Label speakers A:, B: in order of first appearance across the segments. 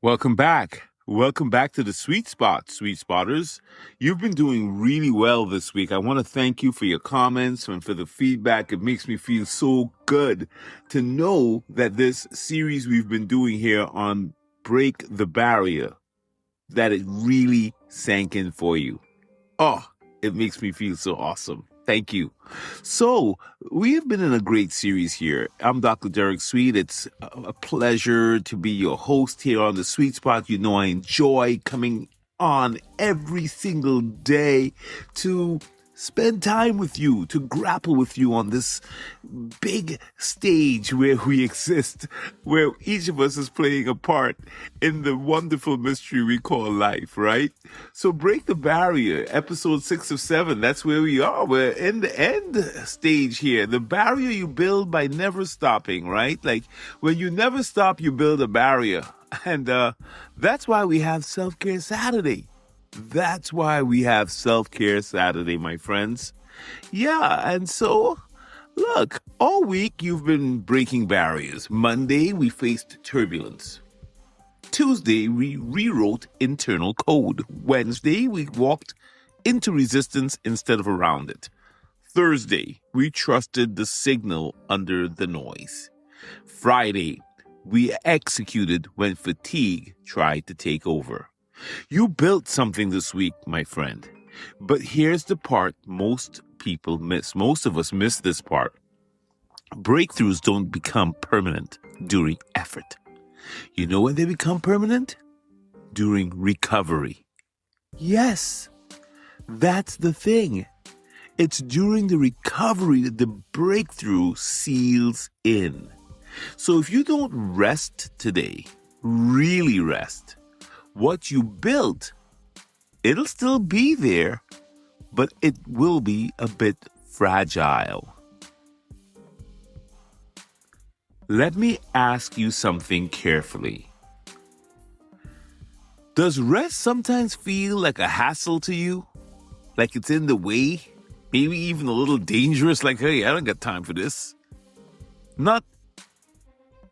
A: Welcome back. Welcome back to the Sweet Spot, Sweet Spotters. You've been doing really well this week. I want to thank you for your comments and for the feedback. It makes me feel so good to know that this series we've been doing here on Break the Barrier, that it really sank in for you. Oh, it makes me feel so awesome. Thank you. So, we have been in a great series here. I'm Dr. Derek Sweet. It's a pleasure to be your host here on the Sweet Spot. You know I enjoy coming on every single day to spend time with you, to grapple with you on this big stage where we exist, where each of us is playing a part in the wonderful mystery we call life, right? So Break the Barrier, episode 6 of 7, that's where we are. We're in the end stage here. The barrier you build by never stopping, right? Like when you never stop, you build a barrier. And that's why we have Self-Care Saturday. That's why we have Self-Care Saturday, my friends. Yeah, and so, look, all week you've been breaking barriers. Monday, we faced turbulence. Tuesday, we rewrote internal code. Wednesday, we walked into resistance instead of around it. Thursday, we trusted the signal under the noise. Friday, we executed when fatigue tried to take over. You built something this week, my friend. But here's the part most people miss. Most of us miss this part. Breakthroughs don't become permanent during effort. You know when they become permanent? During recovery. Yes, that's the thing. It's during the recovery that the breakthrough seals in. So if you don't rest today, really rest, what you built, it'll still be there, but it will be a bit fragile. Let me ask you something carefully. Does rest sometimes feel like a hassle to you? Like it's in the way? Maybe even a little dangerous, like, hey, I don't got time for this. Not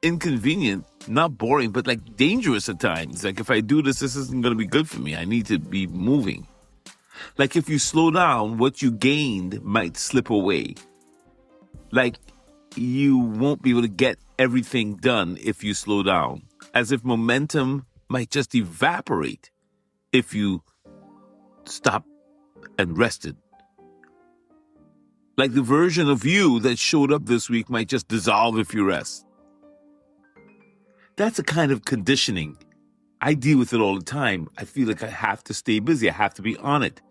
A: inconvenient, not boring, but like dangerous at times. Like if I do this, this isn't going to be good for me. I need to be moving. Like if you slow down, what you gained might slip away. Like you won't be able to get everything done if you slow down. As if momentum might just evaporate if you stop and rested. Like the version of you that showed up this week might just dissolve if you rest. That's a kind of conditioning. I deal with it all the time. I feel like I have to stay busy. I have to be on it.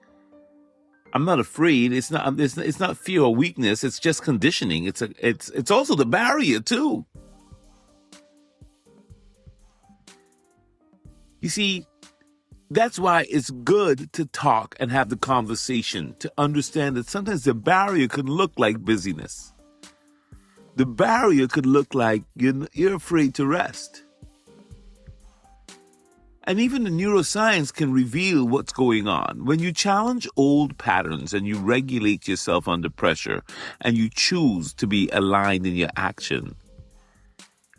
A: I'm not afraid. It's not fear or weakness. It's just conditioning. It's also the barrier too. You see, that's why it's good to talk and have the conversation, to understand that sometimes the barrier can look like busyness. The barrier could look like you're afraid to rest. And even the neuroscience can reveal what's going on. When you challenge old patterns and you regulate yourself under pressure and you choose to be aligned in your action,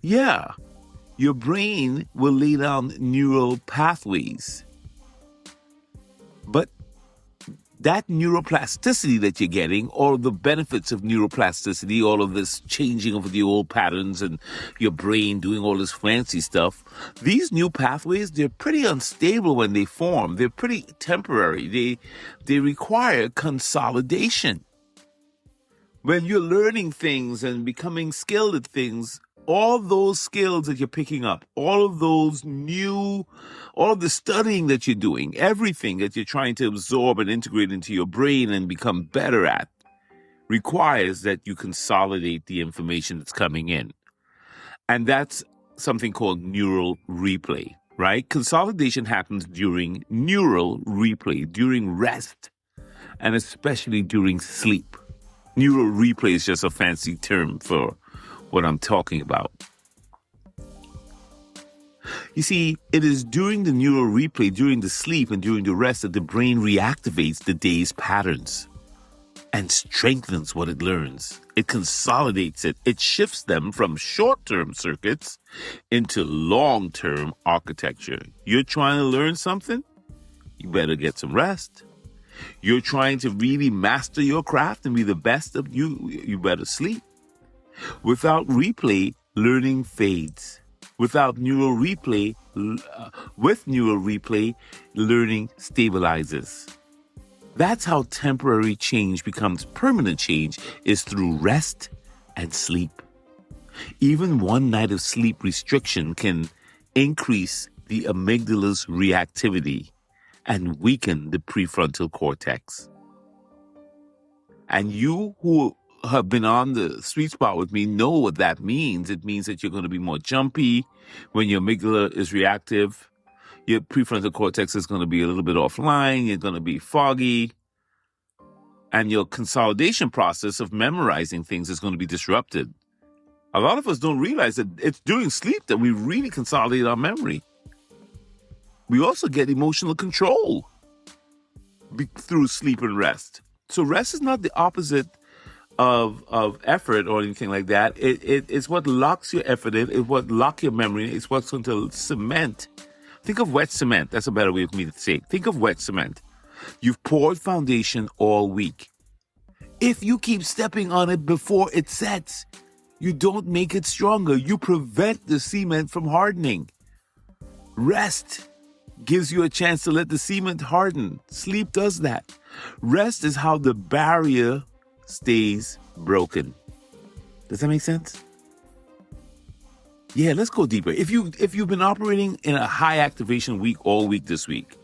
A: yeah, your brain will lay down neural pathways. But that neuroplasticity that you're getting, all of the benefits of neuroplasticity, all of this changing of the old patterns and your brain doing all this fancy stuff, these new pathways, they're pretty unstable when they form. They're pretty temporary. They require consolidation. When you're learning things and becoming skilled at things, all those skills that you're picking up, all of the studying that you're doing, everything that you're trying to absorb and integrate into your brain and become better at, requires that you consolidate the information that's coming in. And that's something called neural replay, right? Consolidation happens during neural replay, during rest, and especially during sleep. Neural replay is just a fancy term for what I'm talking about. You see, it is during the neural replay, during the sleep and during the rest that the brain reactivates the day's patterns and strengthens what it learns. It consolidates it. It shifts them from short-term circuits into long-term architecture. You're trying to learn something? You better get some rest. You're trying to really master your craft and be the best of you, you better sleep. Without replay, learning fades. With neural replay, learning stabilizes. That's how temporary change becomes permanent change, is through rest and sleep. Even one night of sleep restriction can increase the amygdala's reactivity and weaken the prefrontal cortex. And you who have been on the sweet spot with me know what that means. It means that you're going to be more jumpy when your amygdala is reactive. Your prefrontal cortex is going to be a little bit offline. You're going to be foggy. And your consolidation process of memorizing things is going to be disrupted. A lot of us don't realize that it's during sleep that we really consolidate our memory. We also get emotional control through sleep and rest. So rest is not the opposite of effort or anything like that. It's what locks your effort in. It's what locks your memory. It's what's going to cement. Think of wet cement. That's a better way for me to say it. Think of wet cement. You've poured foundation all week. If you keep stepping on it before it sets, you don't make it stronger. You prevent the cement from hardening. Rest gives you a chance to let the cement harden. Sleep does that. Rest is how the barrier stays broken. Does that make sense? Yeah, let's go deeper. If you've been operating in a high activation week all week this week,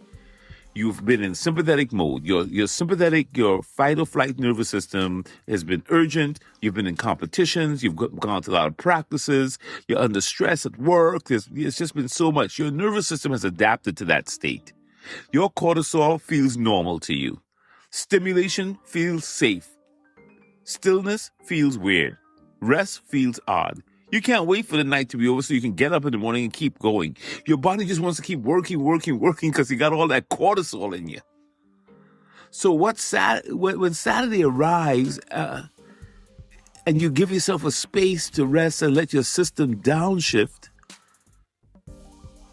A: you've been in sympathetic mode. Your sympathetic, your fight or flight nervous system has been urgent. You've been in competitions. You've gone to a lot of practices. You're under stress at work. It's just been so much. Your nervous system has adapted to that state. Your cortisol feels normal to you. Stimulation feels safe. Stillness feels weird. Rest feels odd. You can't wait for the night to be over so you can get up in the morning and keep going. Your body just wants to keep working because you got all that cortisol in you. So when Saturday arrives and you give yourself a space to rest and let your system downshift,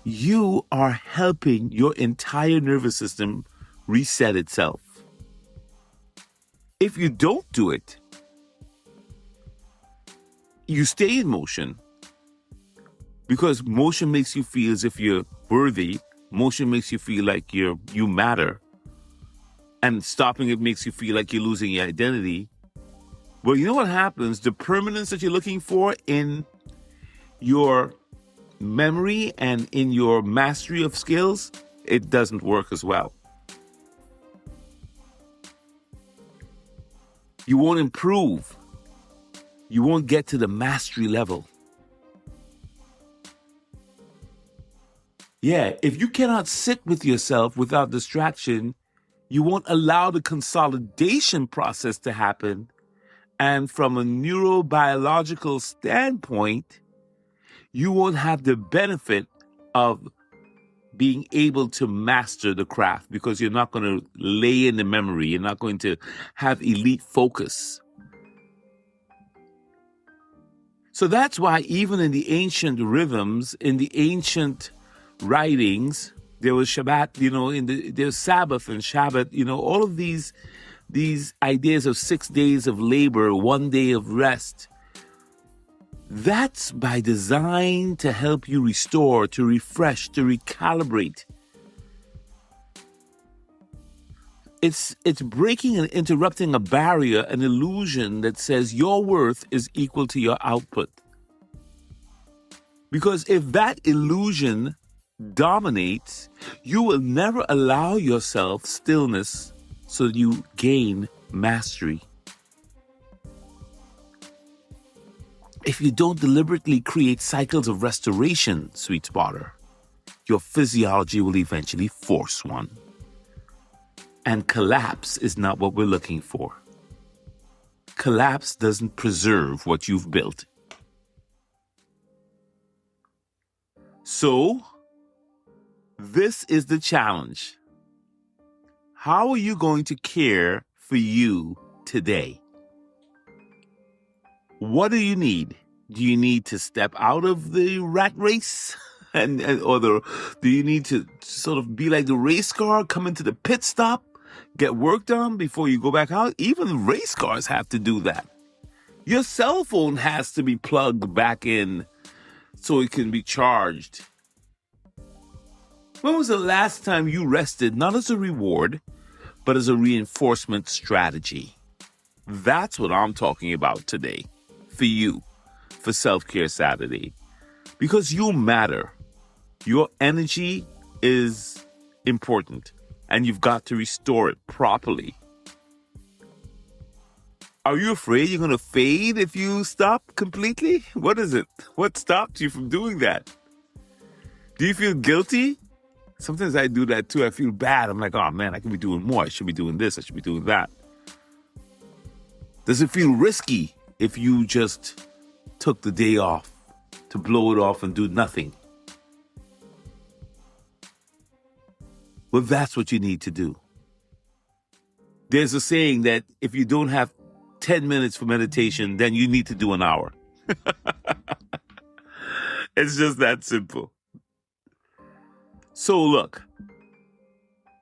A: you are helping your entire nervous system reset itself. If you don't do it, you stay in motion because motion makes you feel as if you're worthy. Motion makes you feel like you matter. And stopping it makes you feel like you're losing your identity. Well, you know what happens? The permanence that you're looking for in your memory and in your mastery of skills, it doesn't work as well. You won't improve. You won't get to the mastery level. Yeah, if you cannot sit with yourself without distraction, you won't allow the consolidation process to happen. And from a neurobiological standpoint, you won't have the benefit of being able to master the craft because you're not going to lay in the memory. You're not going to have elite focus. So that's why even in the ancient rhythms, in the ancient writings, there was Shabbat, there's Sabbath and Shabbat, all of these ideas of 6 days of labor, 1 day of rest. That's by design to help you restore, to refresh, to recalibrate. It's breaking and interrupting a barrier, an illusion that says your worth is equal to your output. Because if that illusion dominates, you will never allow yourself stillness so you gain mastery. If you don't deliberately create cycles of restoration, sweet spotter, your physiology will eventually force one. And collapse is not what we're looking for. Collapse doesn't preserve what you've built. So, this is the challenge. How are you going to care for you today? What do you need? Do you need to step out of the rat race? Do you need to sort of be like the race car, come into the pit stop, get work done before you go back out? Even race cars have to do that. Your cell phone has to be plugged back in so it can be charged. When was the last time you rested, not as a reward, but as a reinforcement strategy? That's what I'm talking about today for you, for Self-Care Saturday. Because you matter. Your energy is important, and you've got to restore it properly. Are you afraid you're going to fade if you stop completely? What is it? What stops you from doing that? Do you feel guilty? Sometimes I do that too. I feel bad. I'm like, oh man, I could be doing more. I should be doing this. I should be doing that. Does it feel risky if you just took the day off to blow it off and do nothing? Well, that's what you need to do. There's a saying that if you don't have 10 minutes for meditation, then you need to do an hour. It's just that simple. So look,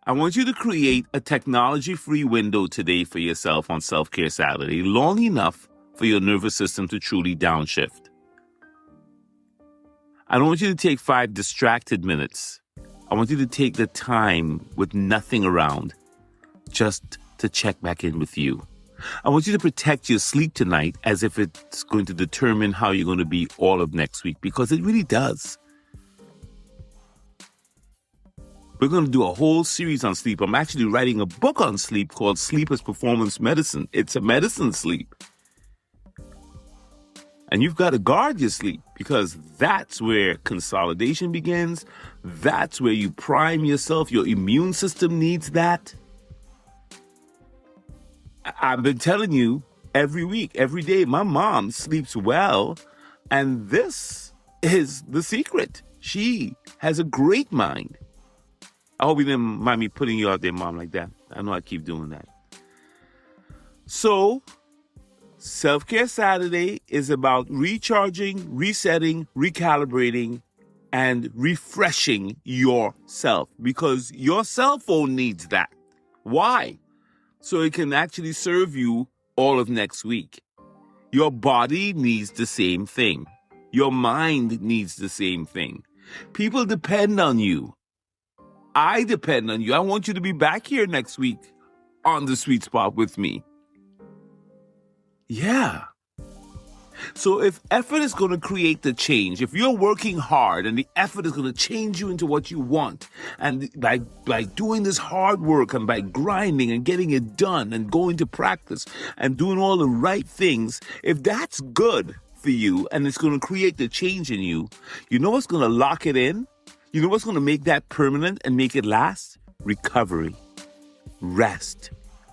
A: I want you to create a technology-free window today for yourself on Self-Care Saturday, long enough for your nervous system to truly downshift. I don't want you to take 5 distracted minutes. I want you to take the time with nothing around just to check back in with you. I want you to protect your sleep tonight as if it's going to determine how you're going to be all of next week, because it really does. We're going to do a whole series on sleep. I'm actually writing a book on sleep called Sleep as Performance Medicine. It's a medicine sleep. And you've got to guard your sleep, because that's where consolidation begins. That's where you prime yourself. Your immune system needs that. I've been telling you every week, every day, my mom sleeps well. And this is the secret. She has a great mind. I hope you didn't mind me putting you out there, Mom, like that. I know I keep doing that. So, Self-Care Saturday is about recharging, resetting, recalibrating, and refreshing yourself, because your cell phone needs that. Why? So it can actually serve you all of next week. Your body needs the same thing. Your mind needs the same thing. People depend on you. I depend on you. I want you to be back here next week on The Sweet Spot with me. Yeah. So if effort is going to create the change, if you're working hard and the effort is going to change you into what you want, and by doing this hard work and by grinding and getting it done and going to practice and doing all the right things, if that's good for you and it's going to create the change in you, you know what's going to lock it in? You know what's going to make that permanent and make it last? Recovery, rest,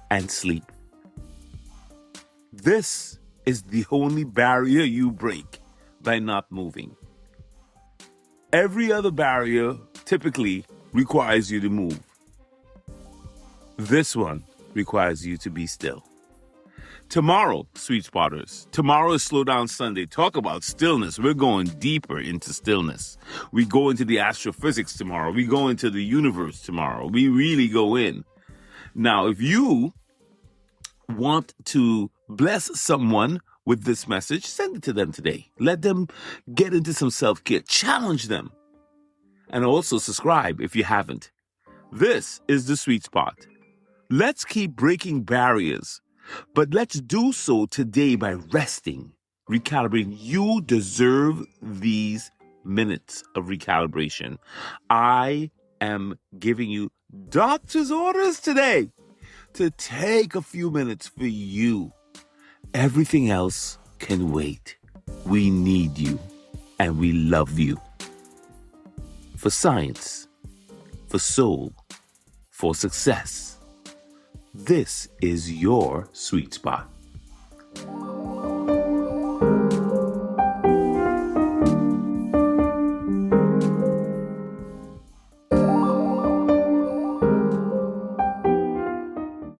A: and sleep. This is the only barrier you break by not moving. Every other barrier typically requires you to move. This one requires you to be still. Tomorrow, Sweet Spotters, tomorrow is Slow Down Sunday. Talk about stillness. We're going deeper into stillness. We go into the astrophysics tomorrow. We go into the universe tomorrow. We really go in. Now, if you want to bless someone with this message, send it to them today. Let them get into some self-care. Challenge them. And also subscribe if you haven't. This is The Sweet Spot. Let's keep breaking barriers, but let's do so today by resting, recalibrating. You deserve these minutes of recalibration. I am giving you doctor's orders today to take a few minutes for you. Everything else can wait. We need you, and we love you. For science, for soul, for success. This is your sweet spot.